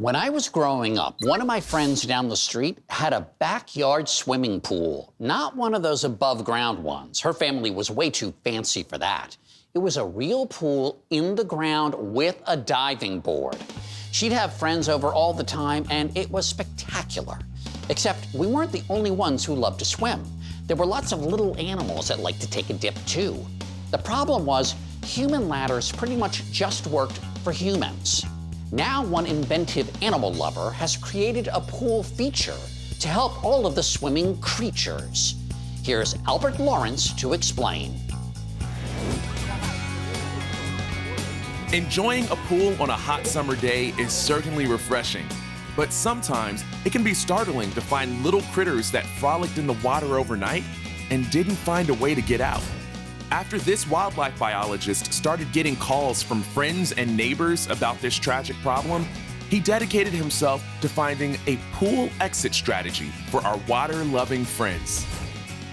When I was growing up, one of my friends down the street had a backyard swimming pool, not one of those above-ground ones. Her family was way too fancy for that. It was a real pool in the ground with a diving board. She'd have friends over all the time, and it was spectacular. Except we weren't the only ones who loved to swim. There were lots of little animals that liked to take a dip, too. The problem was, human ladders pretty much just worked for humans. Now, one inventive animal lover has created a pool feature to help all of the swimming creatures. Here's Albert Lawrence to explain. Enjoying a pool on a hot summer day is certainly refreshing, but sometimes it can be startling to find little critters that frolicked in the water overnight and didn't find a way to get out. After this wildlife biologist started getting calls from friends and neighbors about this tragic problem, he dedicated himself to finding a pool exit strategy for our water-loving friends.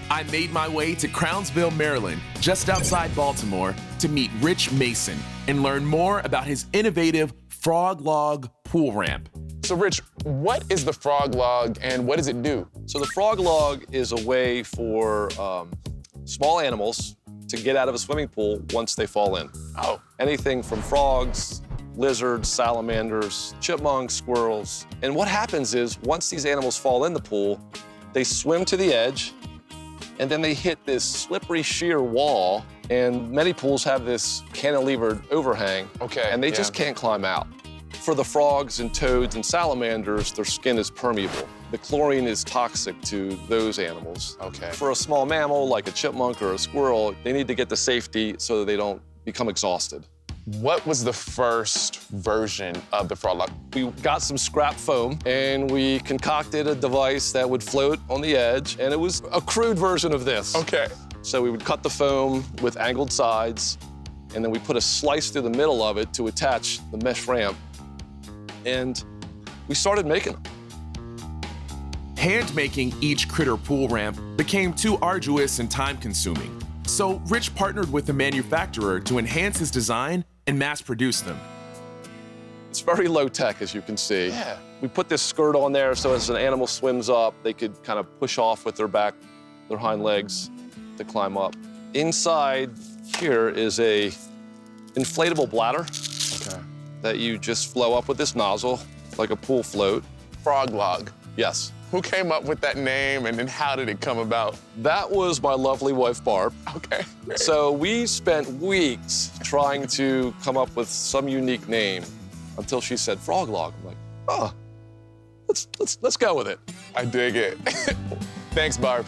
I made my way to Crownsville, Maryland, just outside Baltimore, to meet Rich Mason and learn more about his innovative FrogLog pool ramp. So Rich, what is the FrogLog and what does it do? So the FrogLog is a way for small animals to get out of a swimming pool once they fall in. Oh. Anything from frogs, lizards, salamanders, chipmunks, squirrels. And what happens is once these animals fall in the pool, they swim to the edge and then they hit this slippery sheer wall, and many pools have this cantilevered overhang. Okay, and they yeah. just can't climb out. For the frogs and toads and salamanders, their skin is permeable. The chlorine is toxic to those animals. Okay. For a small mammal like a chipmunk or a squirrel, they need to get to safety so that they don't become exhausted. What was the first version of the FrogLog? We got some scrap foam and we concocted a device that would float on the edge, and it was a crude version of this. Okay. So we would cut the foam with angled sides, and then we put a slice through the middle of it to attach the mesh ramp. And we started making them. Hand-making each critter pool ramp became too arduous and time-consuming, so Rich partnered with the manufacturer to enhance his design and mass-produce them. It's very low-tech, as you can see. Yeah. We put this skirt on there so as an animal swims up, they could kind of push off with their back, their hind legs to climb up. Inside here is a inflatable bladder. Okay. That you just flow up with this nozzle, like a pool float. FrogLog. Yes. Who came up with that name and then how did it come about? That was my lovely wife, Barb. Okay. Great. So we spent weeks trying to come up with some unique name until she said FrogLog. I'm like, oh, let's go with it. I dig it. Thanks, Barb.